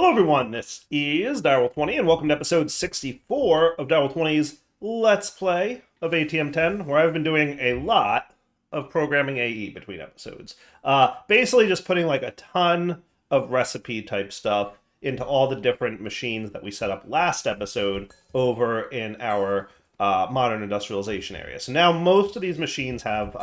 Hello everyone, this is Direwolf20 and welcome to episode 64 of Direwolf20's Let's Play of ATM10, where I've been doing a lot of programming AE between episodes. Basically just putting like a ton of recipe type stuff into all the different machines that we set up last episode over in our modern industrialization area. So now most of these machines have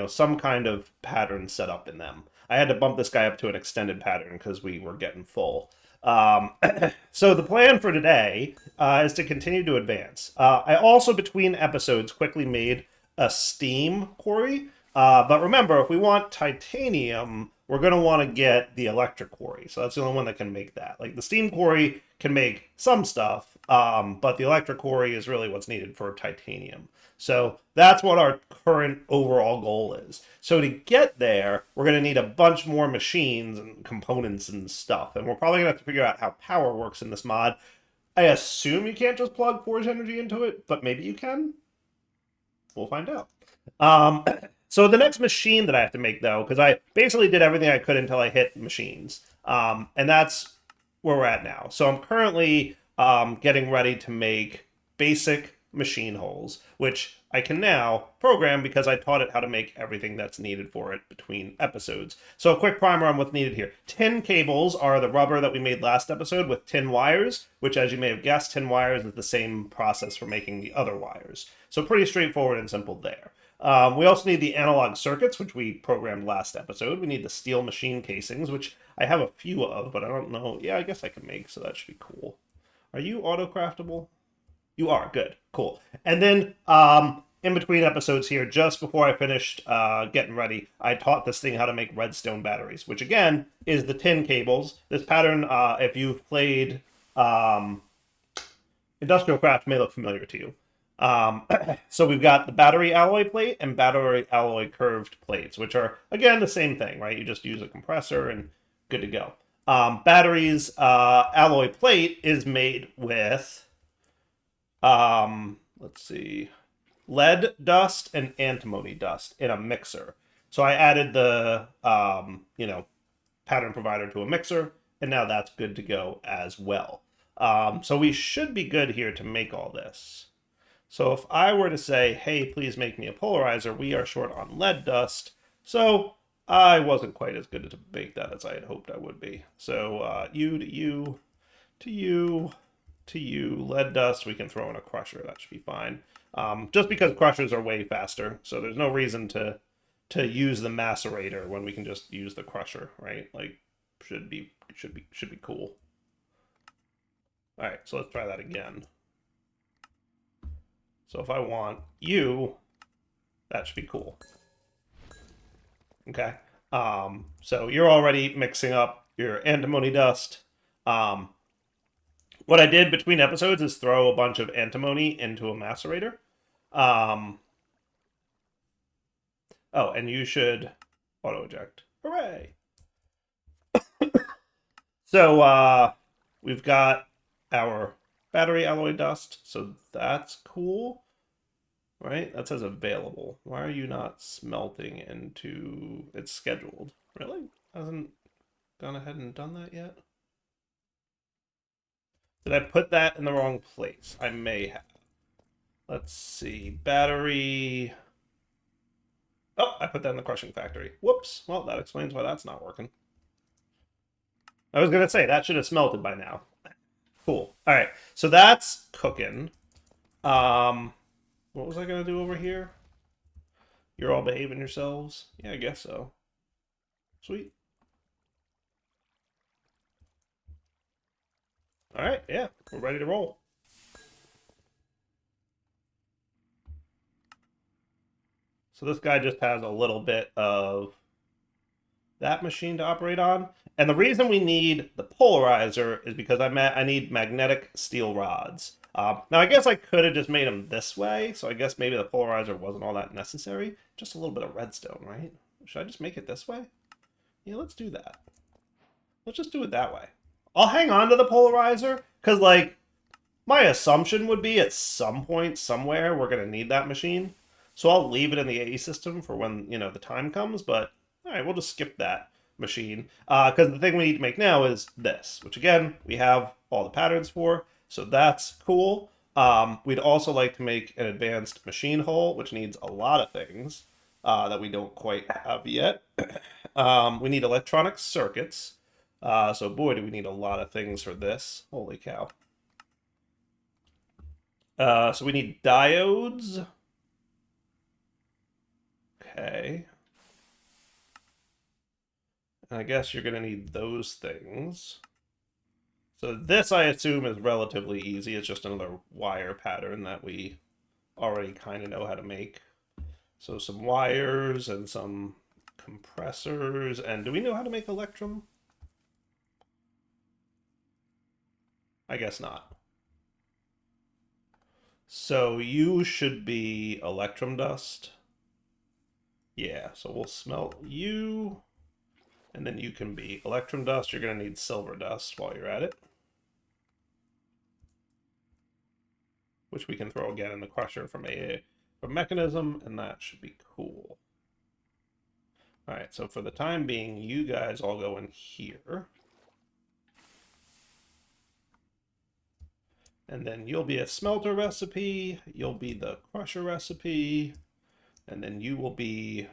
some kind of pattern set up in them. I had to bump this guy up to an extended pattern because we were getting full. So the plan for today is to continue to advance. I also, between episodes, quickly made a steam quarry. But remember, if we want titanium, we're going to want to get the electric quarry. So that's the only one that can make that. Like, the steam quarry can make some stuff, but the electric quarry is really what's needed for titanium. So that's what our current overall goal is. So to get there, we're going to need a bunch more machines and components and stuff. And we're probably going to have to figure out how power works in this mod. I assume you can't just plug forge energy into it, but maybe you can. We'll find out. So the next machine that I have to make, though, because I basically did everything I could until I hit machines. And that's where we're at now. So I'm currently getting ready to make basic machine holes, which I can now program because I taught it how to make everything that's needed for it between episodes. So a quick primer on what's needed here. Tin cables are the rubber that we made last episode with tin wires, which, as you may have guessed, tin wires is the same process for making the other wires. So pretty straightforward and simple there. We also need the analog circuits, which we programmed last episode. We need the steel machine casings, which I have a few of, but I don't know. Yeah, I guess I can make, so that should be cool. Are you auto-craftable? You are. Good. Cool. And then in between episodes here, just before I finished getting ready, I taught this thing how to make redstone batteries, which, again, is the tin cables. This pattern, if you've played Industrial Craft, may look familiar to you. So we've got the battery alloy plate and battery alloy curved plates, which are, again, the same thing, right? You just use a compressor and good to go. Batteries alloy plate is made with, let's see, lead dust and antimony dust in a mixer. So I added the, pattern provider to a mixer, and now that's good to go as well. So we should be good here to make all this. So if I were to say, hey, please make me a polarizer, we are short on lead dust. So I wasn't quite as good to make that as I had hoped I would be. So you to you, to you, to you, lead dust, we can throw in a crusher. That should be fine. Just because crushers are way faster. So there's no reason to use the macerator when we can just use the crusher, right? Like, should be cool. All right, so let's try that again. So if I want you, that should be cool. Okay. So you're already mixing up your antimony dust. What I did between episodes is throw a bunch of antimony into a macerator. Oh, and you should auto-eject. Hooray! So we've got our battery alloy dust, so that's cool, right? That says available. Why are you not smelting into... It's scheduled. Really? Hasn't gone ahead and done that yet? Did I put that in the wrong place? I may have. Let's see. Battery... Oh, I put that in the crushing factory. Whoops. Well, that explains why that's not working. I was going to say, that should have smelted by now. Cool. All right, so that's cooking. What was I going to do over here? You're all behaving yourselves? Yeah, I guess so. Sweet. All right, yeah, we're ready to roll. So this guy just has a little bit of that machine to operate on. And the reason we need the polarizer is because I need magnetic steel rods. Now, I guess I could have just made them this way, so I guess maybe the polarizer wasn't all that necessary. Just a little bit of redstone, right? Should I just make it this way? Yeah, let's do that. Let's just do it that way. I'll hang on to the polarizer, because, like, my assumption would be at some point, somewhere, we're going to need that machine. So I'll leave it in the AE system for when, the time comes, but, all right, we'll just skip that. machine. Because the thing we need to make now is this, which again, we have all the patterns for, so that's cool. We'd also like to make an advanced machine hull, which needs a lot of things that we don't quite have yet. We need electronic circuits. So boy, do we need a lot of things for this. Holy cow. So we need diodes. Okay. And I guess you're going to need those things. So this, I assume, is relatively easy. It's just another wire pattern that we already kind of know how to make. So some wires and some compressors. And do we know how to make electrum? I guess not. So you should be electrum dust. Yeah, so we'll smelt you. And then you can be electrum dust. You're going to need silver dust while you're at it, which we can throw again in the crusher from a mechanism, and that should be cool. All right, so for the time being, you guys all go in here. And then you'll be a smelter recipe, you'll be the crusher recipe, and then you will be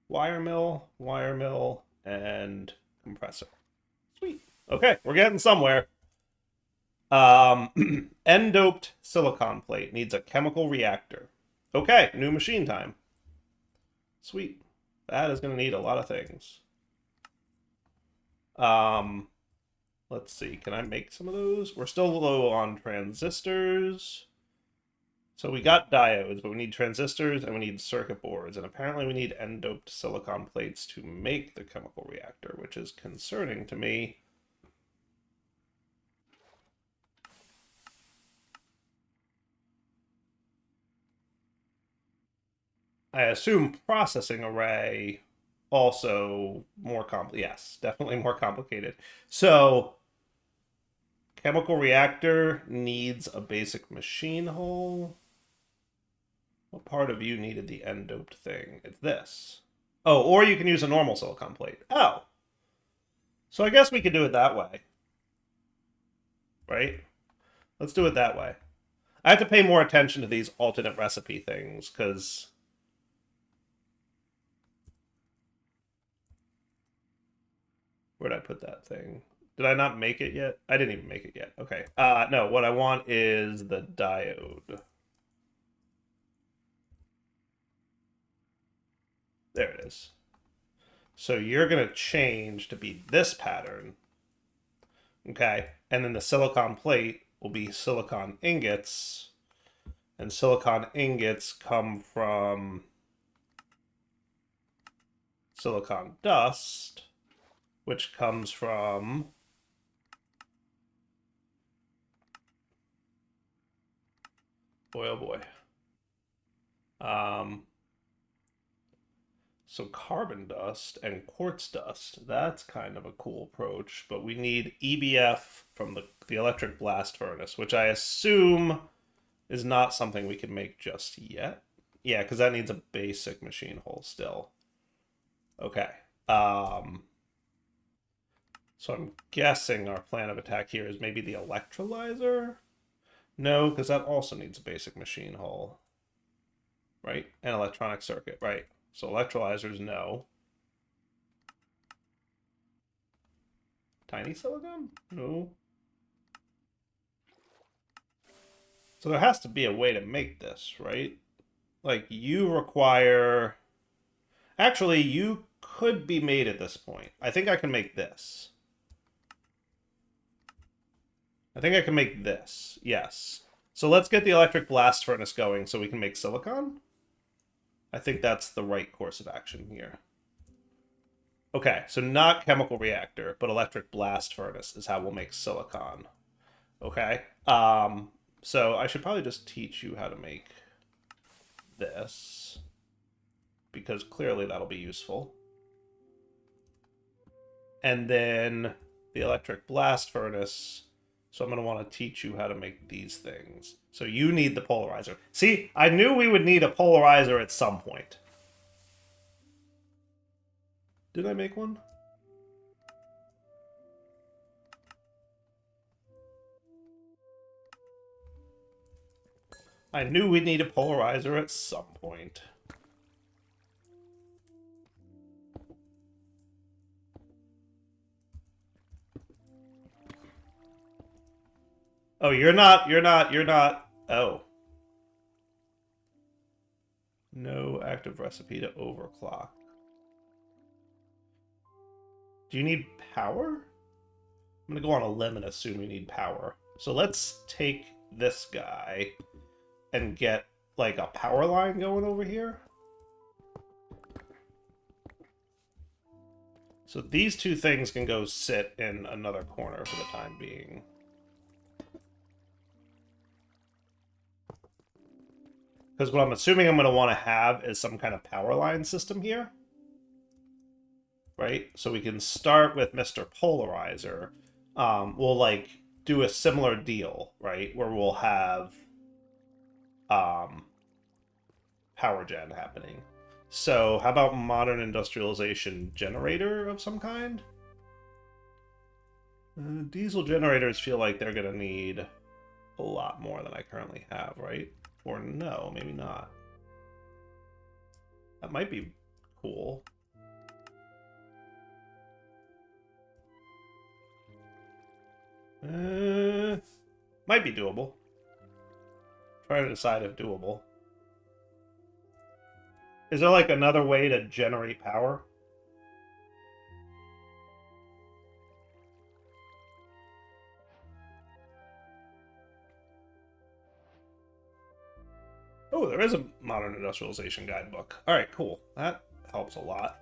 wire mill, and compressor. Sweet. Okay, we're getting somewhere. N-doped silicon plate needs a chemical reactor. Okay, new machine time. Sweet. That is going to need a lot of things. Let's see, can I make some of those? We're still low on transistors. So we got diodes, but we need transistors and we need circuit boards. And apparently we need N-doped silicon plates to make the chemical reactor, which is concerning to me. I assume processing array also more complicated. Yes, definitely more complicated. So chemical reactor needs a basic machine hull. What part of you needed the N-doped thing? It's this. Oh, or you can use a normal silicon plate. Oh. So I guess we could do it that way. Right? Let's do it that way. I have to pay more attention to these alternate recipe things, because where'd I put that thing? Did I not make it yet? I didn't even make it yet. Okay. No, what I want is the diode. There it is. So you're going to change to be this pattern. Okay. And then the silicon plate will be silicon ingots. And silicon ingots come from silicon dust, which comes from boy, oh boy. So carbon dust and quartz dust, that's kind of a cool approach, but we need EBF from the electric blast furnace, which I assume is not something we can make just yet. Yeah, because that needs a basic machine hull still. Okay. So I'm guessing our plan of attack here is maybe the electrolyzer? No, because that also needs a basic machine hull. Right? And electronic circuit, right. So electrolyzers, no. Tiny silicon? No. So there has to be a way to make this, right? Like, you require... Actually, you could be made at this point. I think I can make this. I think I can make this, yes. So let's get the electric blast furnace going so we can make silicon. I think that's the right course of action here. Okay, so not chemical reactor, but electric blast furnace is how we'll make silicon. Okay, so I should probably just teach you how to make this, because clearly that'll be useful. And then the electric blast furnace, so I'm going to want to teach you how to make these things. So you need the polarizer. See, I knew we would need a polarizer at some point. Did I make one? I knew we'd need a polarizer at some point. Oh, you're not. Oh. No active recipe to overclock. Do you need power? I'm gonna go on a limb and assume you need power. So let's take this guy and get, like, a power line going over here. So these two things can go sit in another corner for the time being. Because what I'm assuming I'm going to want to have is some kind of power line system here. Right? So we can start with Mr. Polarizer. We'll, like, do a similar deal, right? Where we'll have power gen happening. So how about modern industrialization generator of some kind? Diesel generators feel like they're going to need a lot more than I currently have, right? Or no, maybe not. That might be cool. Might be doable. Trying to decide if doable. Is there, like, another way to generate power? Oh, there is a modern industrialization guidebook. All right, cool. That helps a lot.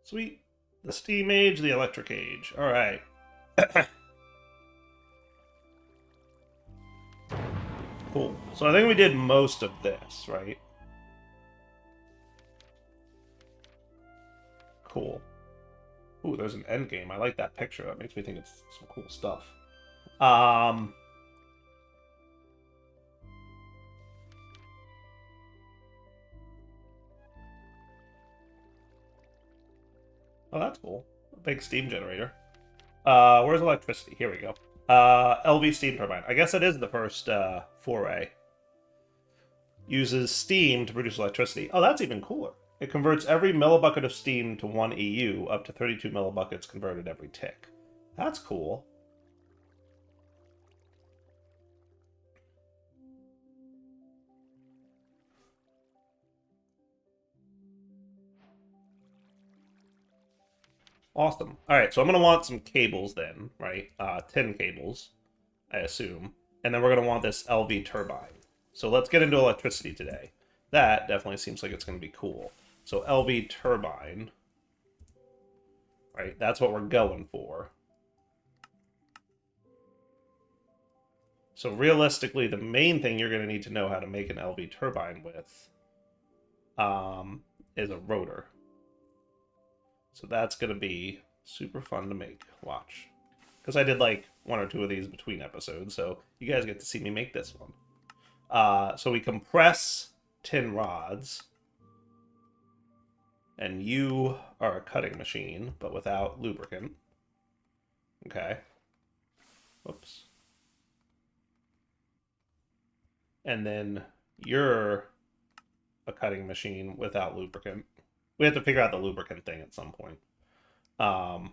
Sweet. The steam age, the electric age. All right. Cool. So I think we did most of this, right? Cool. Ooh, there's an end game. I like that picture. That makes me think it's some cool stuff. Oh, that's cool. A big steam generator. Where's electricity? Here we go. LV steam turbine. I guess that is the first foray. Uses steam to produce electricity. Oh, that's even cooler. It converts every millibucket of steam to 1 EU, up to 32 millibuckets converted every tick. That's cool. Awesome. All right, so I'm going to want some cables then, right? 10 cables, I assume. And then we're going to want this LV turbine. So let's get into electricity today. That definitely seems like it's going to be cool. So LV turbine, right? That's what we're going for. So realistically, the main thing you're going to need to know how to make an LV turbine with is a rotor. So that's going to be super fun to make. Watch. Because I did like 1 or 2 of these between episodes, so you guys get to see me make this one. So we compress tin rods. And you are a cutting machine, but without lubricant. Okay. Whoops. And then you're a cutting machine without lubricant. We have to figure out the lubricant thing at some point. And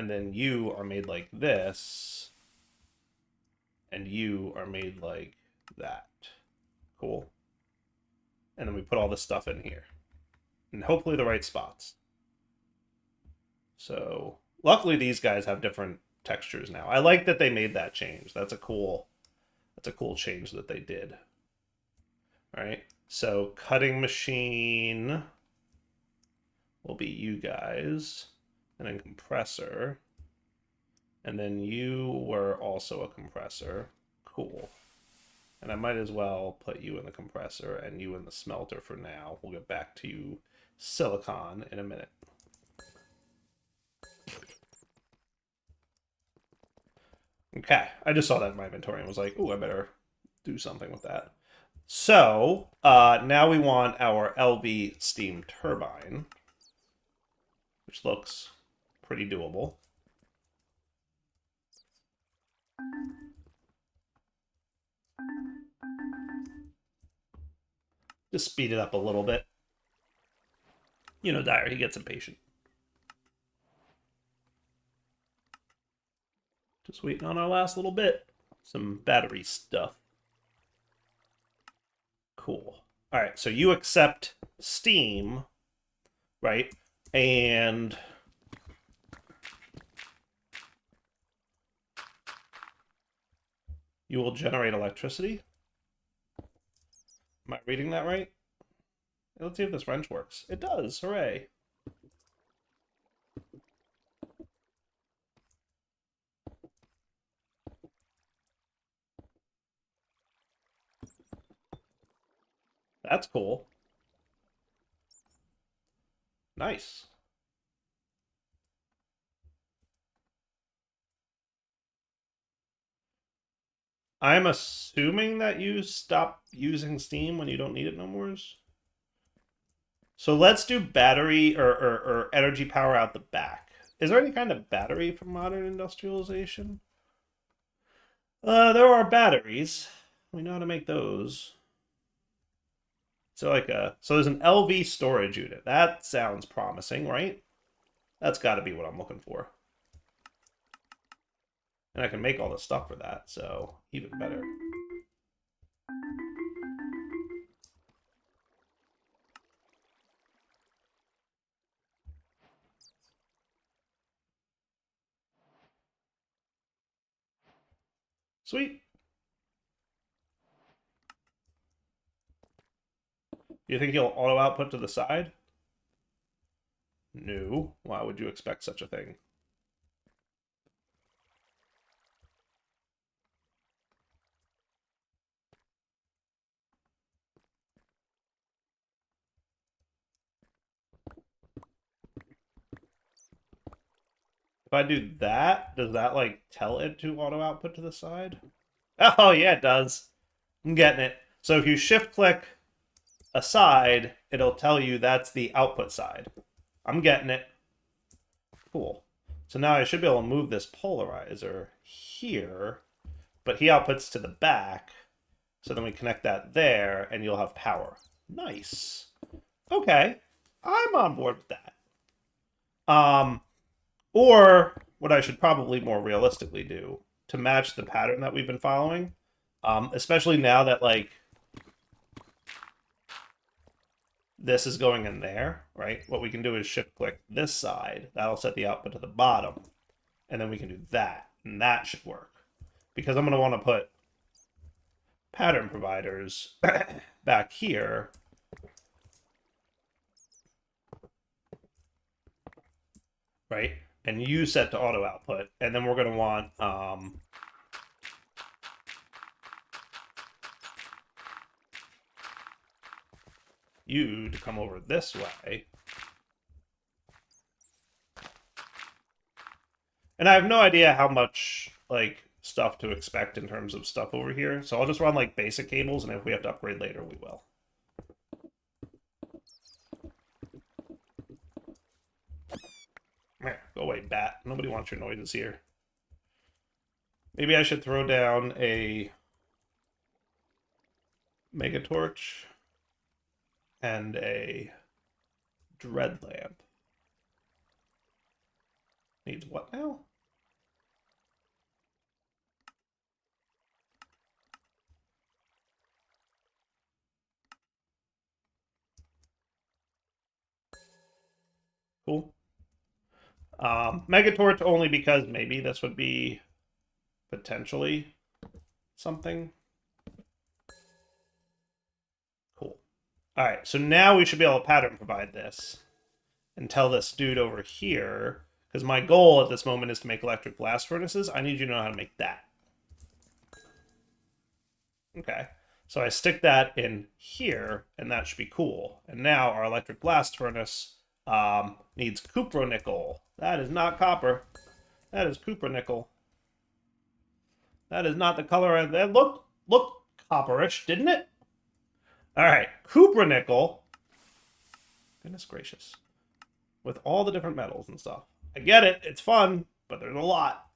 then you are made like this. And you are made like that. Cool. And then we put all this stuff in here. And hopefully the right spots. So, luckily these guys have different textures now. I like that they made that change. That's a cool change that they did. All right. So, cutting machine will be you guys. And then compressor. And then you were also a compressor. Cool. And I might as well put you in the compressor and you in the smelter for now. We'll get back to you silicon in a minute. Okay, I just saw that in my inventory and was like, ooh, I better do something with that. So now we want our LV steam turbine, which looks pretty doable. Just speed it up a little bit. You know, Dyer, he gets impatient. Just waiting on our last little bit. Some battery stuff. Cool. All right, so you accept steam, right? And you will generate electricity. Am I reading that right? Let's see if this wrench works. It does. Hooray. That's cool. Nice. I'm assuming that you stop using steam when you don't need it no more. So let's do battery or energy power out the back. Is there any kind of battery for modern industrialization? There are batteries. We know how to make those. So there's an LV storage unit. That sounds promising, right? That's got to be what I'm looking for. And I can make all the stuff for that, so even better. Sweet. Do you think he'll auto output to the side? No. Why would you expect such a thing? If I do that, does that, like, tell it to auto output to the side? Oh, yeah, it does. I'm getting it. So if you shift-click a side, it'll tell you that's the output side. I'm getting it. Cool. So now I should be able to move this polarizer here, but he outputs to the back. So then we connect that there, and you'll have power. Nice. Okay. I'm on board with that. Or what I should probably more realistically do to match the pattern that we've been following, especially now that, like, this is going in there, right? What we can do is shift-click this side. That'll set the output to the bottom. And then we can do that, and that should work. Because I'm going to want to put pattern providers back here. Right? And you set to auto output. And then we're going to want you to come over this way. And I have no idea how much, like, stuff to expect in terms of stuff over here. So I'll just run, like, basic cables, and if we have to upgrade later, we will. Go away, bat. Nobody wants your noises here. Maybe I should throw down a mega torch and a dread lamp. Needs what now? Cool. Mega torch only because maybe this would be potentially something. Cool. All right, so now we should be able to pattern provide this and tell this dude over here, because my goal at this moment is to make electric blast furnaces. I need you to know how to make that. Okay, so I stick that in here, and that should be cool. And now our electric blast furnace needs cupronickel. That is not copper. That is cupronickel. That is not the color of that. Look, copperish, didn't it? All right, cupronickel. Goodness gracious. With all the different metals and stuff. I get it, it's fun, but there's a lot.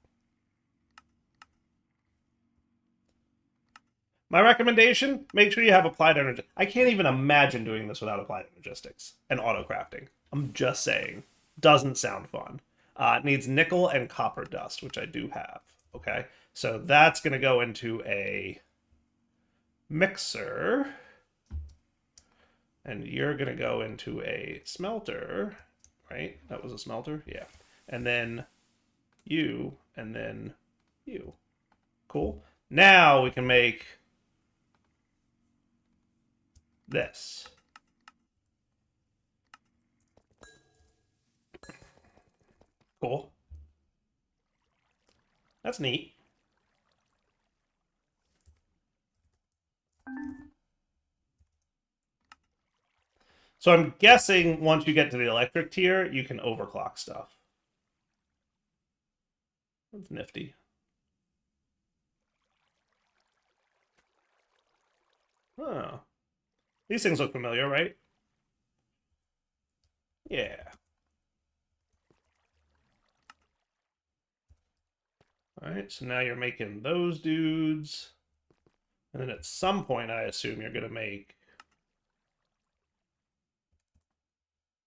My recommendation, make sure you have applied energy. I can't even imagine doing this without applied energistics and auto crafting. I'm just saying. Doesn't sound fun. It needs nickel and copper dust, which I do have. Okay, so that's going to go into a mixer. And you're going to go into a smelter, right? That was a smelter? Yeah. And then you, and then you. Cool. Now we can make this. Cool. That's neat. So I'm guessing once you get to the electric tier, you can overclock stuff. That's nifty. Oh. These things look familiar, right? Yeah. Alright, so now you're making those dudes. And then at some point, I assume you're going to make...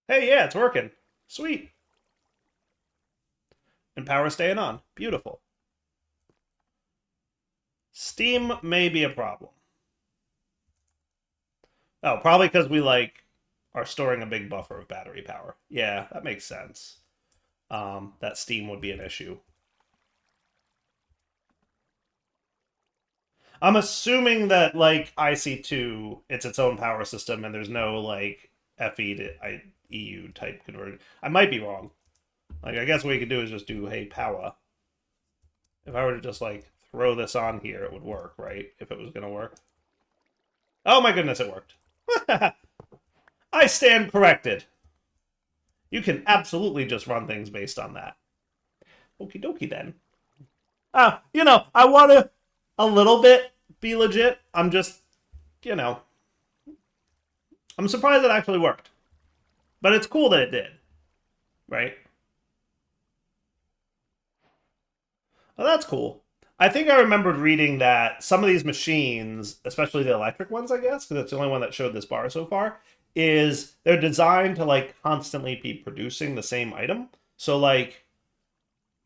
Hey, yeah, it's working. Sweet. And power staying on. Beautiful. Steam may be a problem. Oh, probably because we, like, are storing a big buffer of battery power. Yeah, that makes sense. That steam would be an issue. I'm assuming that, like, IC2, it's its own power system, and there's no, like, FE to EU type conversion. I might be wrong. Like, I guess what you could do is just do, hey, power. If I were to just, like, throw this on here, it would work, right? If it was going to work. Oh my goodness, it worked. I stand corrected. You can absolutely just run things based on that. Okie dokie then. You know, I want to a little bit be legit. I'm just, you know, I'm surprised it actually worked. But it's cool that it did. Right? Oh, that's cool. I think I remembered reading that some of these machines, especially the electric ones, I guess, because it's the only one that showed this bar so far, is they're designed to, like, constantly be producing the same item. So, like,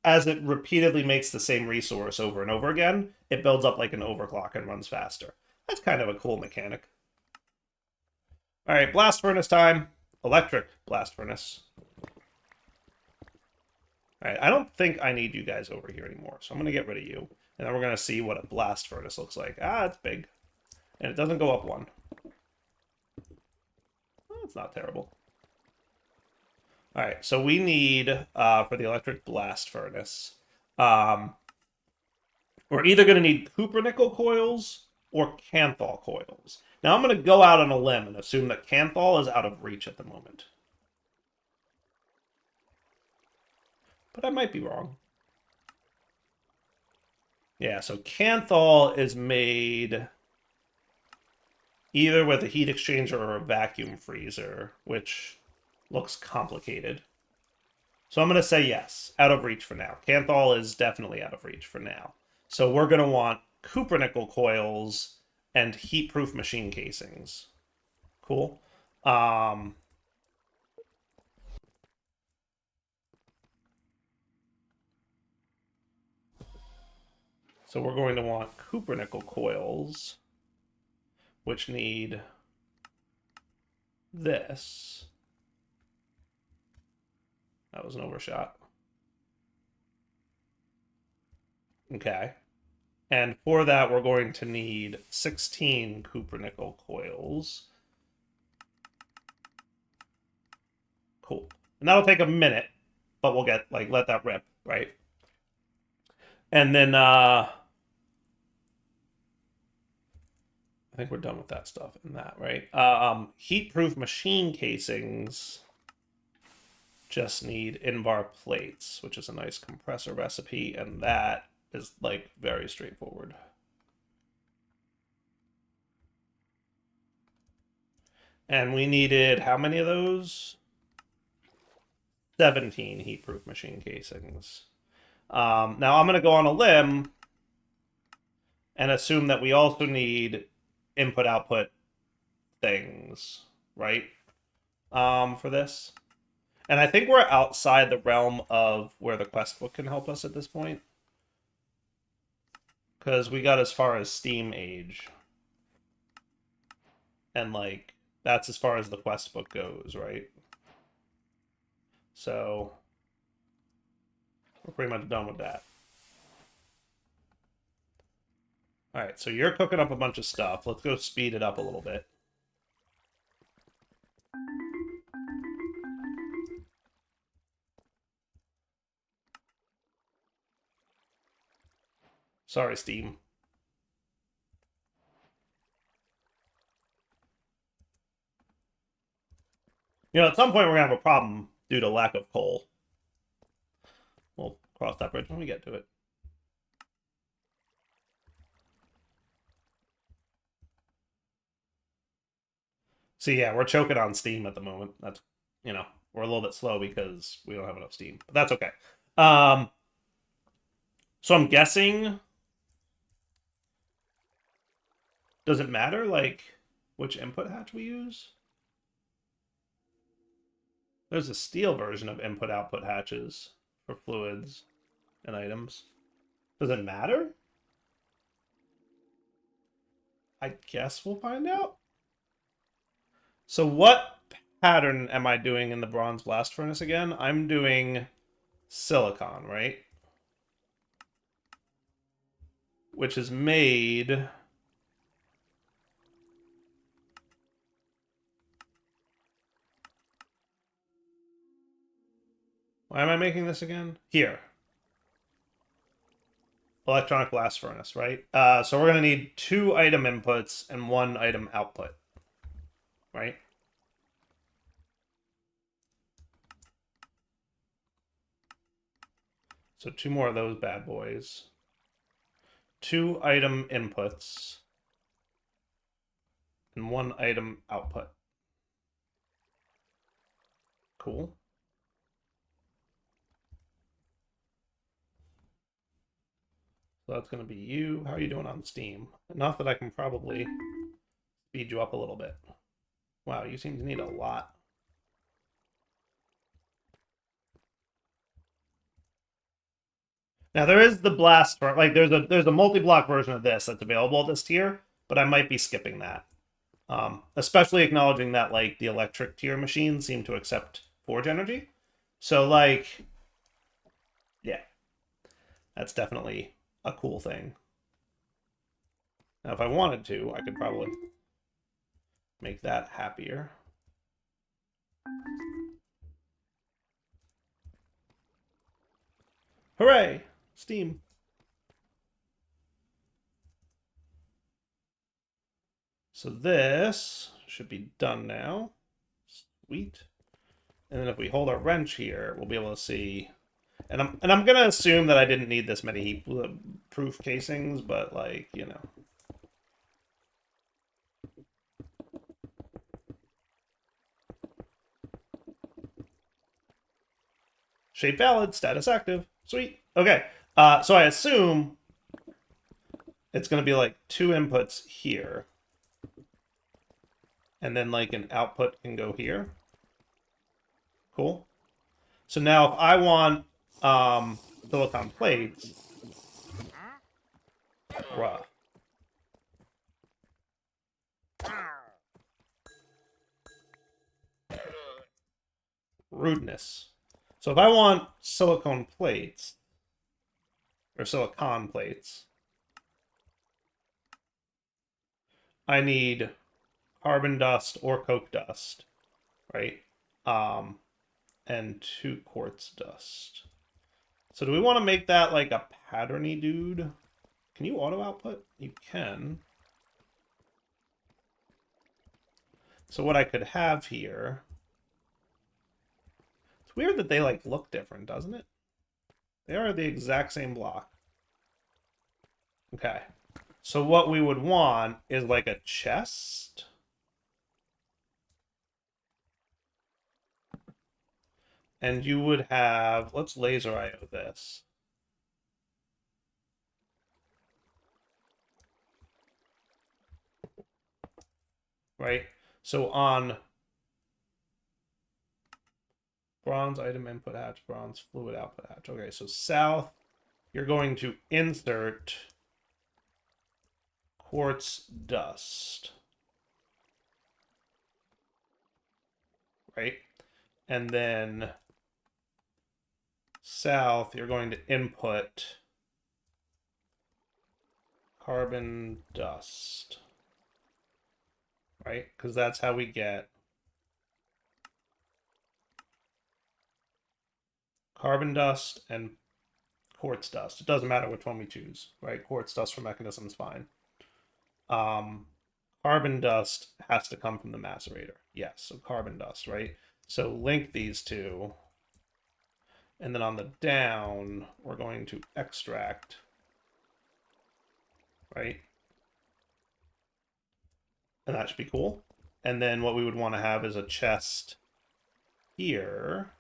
as it repeatedly makes the same resource over and over again, it builds up like an overclock and runs faster. That's kind of a cool mechanic. All right, blast furnace time. Electric blast furnace. All right, I don't think I need you guys over here anymore, so I'm going to get rid of you. And then we're going to see what a blast furnace looks like. It's big. And it doesn't go up one. Well, it's not terrible. All right, so we need, for the electric blast furnace, we're either going to need cupronickel coils or canthal coils. Now, I'm going to go out on a limb and assume that canthal is out of reach at the moment. But I might be wrong. Yeah, so canthal is made either with a heat exchanger or a vacuum freezer, which looks complicated. So I'm going to say yes, out of reach for now. Canthal is definitely out of reach for now. So we're going to want cupronickel coils and heat-proof machine casings. Cool. So we're going to want cupronickel coils, which need this. That was an overshot. Okay. And for that, we're going to need 16 cupronickel coils. Cool. And that'll take a minute, but we'll get, like, let that rip, right? And then, I think we're done with that stuff and that, right? Heat-proof machine casings just need in-bar plates, which is a nice compressor recipe, and that is, like, very straightforward. And we needed how many of those? 17 heat-proof machine casings. Now I'm going to go on a limb and assume that we also need input-output things, right? For this. And I think we're outside the realm of where the quest book can help us at this point. Because we got as far as Steam Age. And, like, that's as far as the quest book goes, right? So, we're pretty much done with that. Alright, so you're cooking up a bunch of stuff. Let's go speed it up a little bit. Sorry, Steam. You know, at some point we're going to have a problem due to lack of coal. We'll cross that bridge when we get to it. So yeah, we're choking on steam at the moment. That's, you know, we're a little bit slow because we don't have enough steam. But that's okay. So I'm guessing... Does it matter, like, which input hatch we use? There's a steel version of input-output hatches for fluids and items. Does it matter? I guess we'll find out. So what pattern am I doing in the bronze blast furnace again? I'm doing silicon, right? Which is made... Why am I making this again? Here. Electronic blast furnace, right? So we're going to need 2 item inputs and 1 item output, right? So 2 more of those bad boys. 2 item inputs and 1 item output. Cool. So that's going to be you. How are you doing on Steam? Enough that I can probably speed you up a little bit. Wow, you seem to need a lot. Now there is the blast for like there's a multi-block version of this that's available at this tier, but I might be skipping that. Especially acknowledging that like the electric tier machines seem to accept forge energy. So like yeah. That's definitely a cool thing. Now if I wanted to, I could probably make that happier. Hooray! Steam. So this should be done now. Sweet. And then if we hold our wrench here, we'll be able to see. And I'm gonna assume that I didn't need this many heat-proof casings, but like, you know. Shape valid, status active. Sweet. Okay. So I assume it's going to be like 2 inputs here. And then like an output can go here. Cool. So now if I want silicon plates... Bruh. Rudeness. So if I want silicon plates, I need carbon dust or coke dust, right? And 2 quartz dust. So do we want to make that like a patterny dude? Can you auto output? You can. So what I could have here... It's weird that they like look different, doesn't it? They are the exact same block. Okay. So what we would want is like a chest. And you would have, let's laser IO this. Right? So on bronze item input hatch, bronze fluid output hatch. Okay, so south, you're going to insert quartz dust. Right? And then south, you're going to input carbon dust. Right? Because that's how we get carbon dust and quartz dust. It doesn't matter which one we choose, right? Quartz dust for mechanism is fine. Carbon dust has to come from the macerator. Yes, so carbon dust, right? So link these two. And then on the down, we're going to extract, right? And that should be cool. And then what we would want to have is a chest here.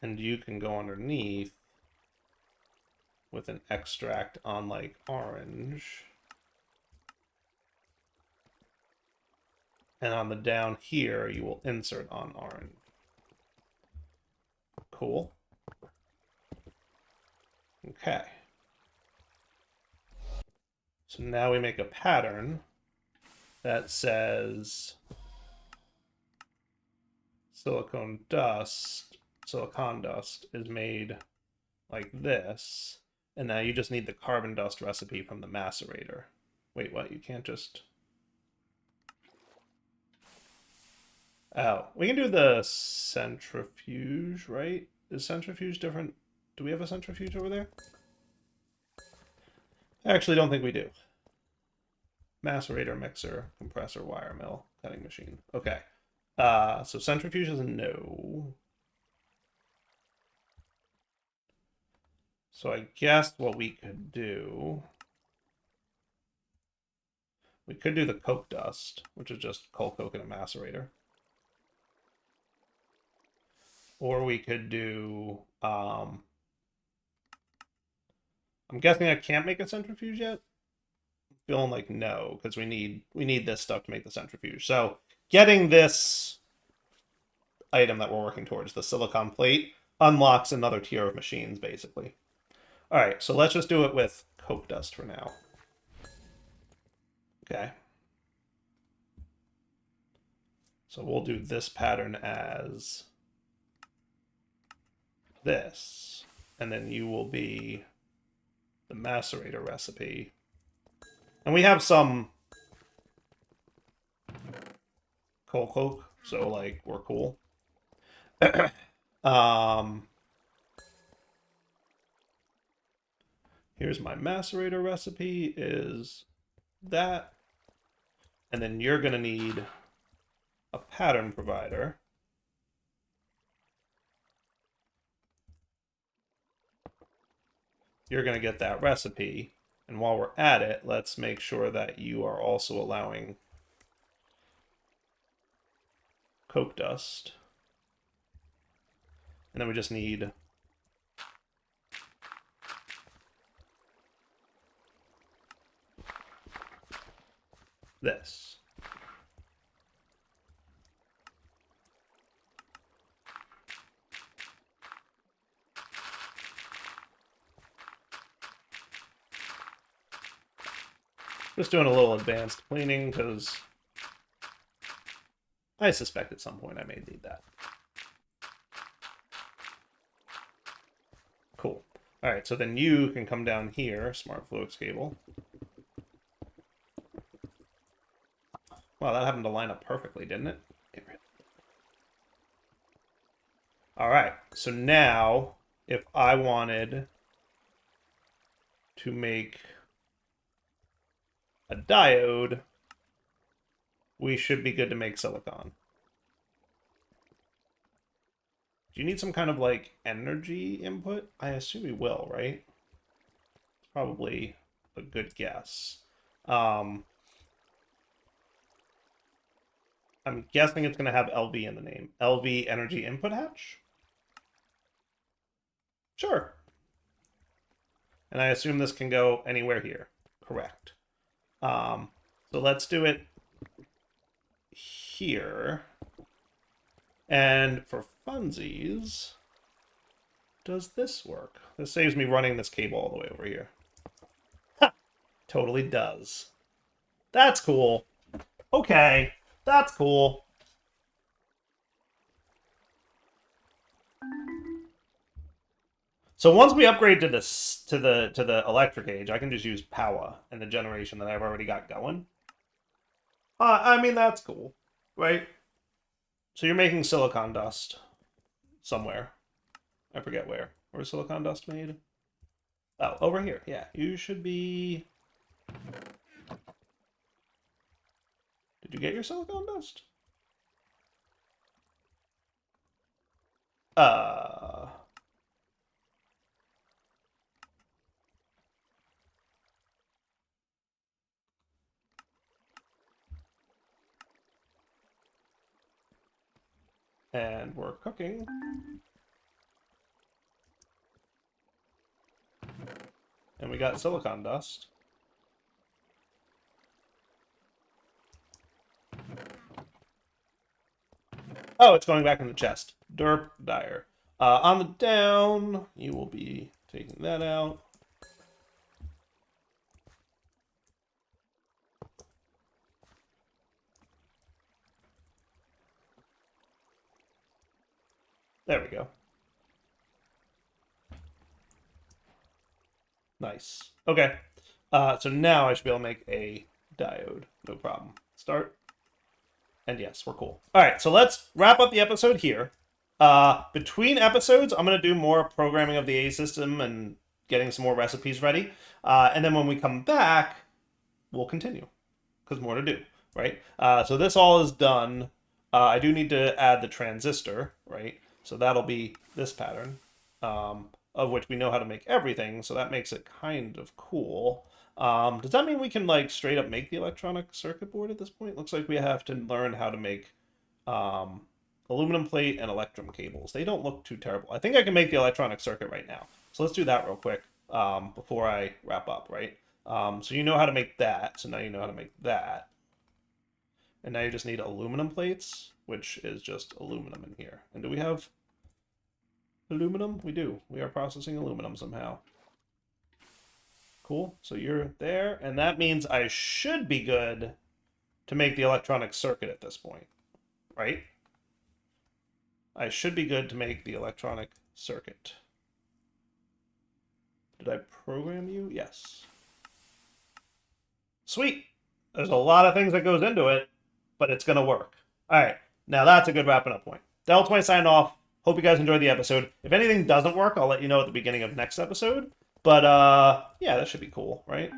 And you can go underneath with an extract on like orange. And on the down here, you will insert on orange. Cool. Okay. So now we make a pattern that says silicon dust is made like this. And now you just need the carbon dust recipe from the macerator. Wait, what? You can't just... Oh, we can do the centrifuge, right? Is centrifuge different? Do we have a centrifuge over there? I actually don't think we do. Macerator, mixer, compressor, wire mill, cutting machine. Okay. So centrifuge is a no. So I guess what we could do... We could do the coke dust, which is just coal coke in a macerator. Or we could do... I'm guessing I can't make a centrifuge yet. I'm feeling like no, because we need this stuff to make the centrifuge. So getting this item that we're working towards, the silicon plate, unlocks another tier of machines, basically. All right, so let's just do it with coke dust for now. Okay. So we'll do this pattern as this, and then you will be the macerator recipe. And we have some coal coke, so like we're cool. Here's my macerator recipe, is that. And then you're going to need a pattern provider. You're going to get that recipe. And while we're at it, let's make sure that you are also allowing coke dust. And then we just need this. Just doing a little advanced cleaning because I suspect at some point I may need that. Cool. All right, so then you can come down here, smart fluix cable. Wow, that happened to line up perfectly, didn't it? All right, so now if I wanted to make a diode, we should be good to make silicon. Do you need some kind of like energy input? I assume we will, right? It's probably a good guess. I'm guessing it's going to have LV in the name. LV energy input hatch? Sure. And I assume this can go anywhere here. Correct. So let's do it here. And for funsies, does this work? This saves me running this cable all the way over here. Ha! Totally does. That's cool. Okay, that's cool. So once we upgrade to this to the electric age, I can just use power and the generation that I've already got going. I mean, that's cool, right? So you're making silicon dust somewhere. I forget where. Where's silicon dust made? Oh, over here. Yeah, you should be... Did you get your silicon dust? And we're cooking. And we got silicon dust. Oh, it's going back in the chest. Derp dire. On the down, you will be taking that out. There we go. Nice. Okay. So now I should be able to make a diode. No problem. Start. And yes, we're cool. All right, so let's wrap up the episode here. Between episodes, I'm going to do more programming of the A system and getting some more recipes ready. And then when we come back, we'll continue. Because more to do, right? So this all is done. I do need to add the transistor, right? So that'll be this pattern, of which we know how to make everything. So that makes it kind of cool. Does that mean we can like straight up make the electronic circuit board at this point? Looks like we have to learn how to make aluminum plate and electrum cables. They don't look too terrible. I think I can make the electronic circuit right now. So let's do that real quick before I wrap up, right? So you know how to make that. So now you know how to make that. And now you just need aluminum plates, which is just aluminum in here. And do we have aluminum? We do. We are processing aluminum somehow. Cool. So you're there, and that means I should be good to make the electronic circuit at this point, right? I should be good to make the electronic circuit. Did I program you? Yes. Sweet. There's a lot of things that goes into it, but it's going to work. All right. Now that's a good wrapping up point. Del20 sign off. Hope you guys enjoyed the episode. If anything doesn't work, I'll let you know at the beginning of next episode. But, yeah, that should be cool, right?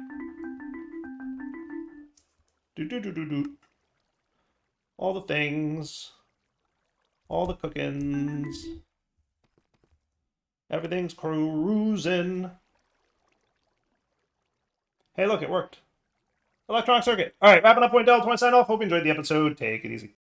All the things. All the cookins. Everything's cruising. Hey, look, it worked. Electronic circuit. All right, wrapping up point Del20 sign off. Hope you enjoyed the episode. Take it easy.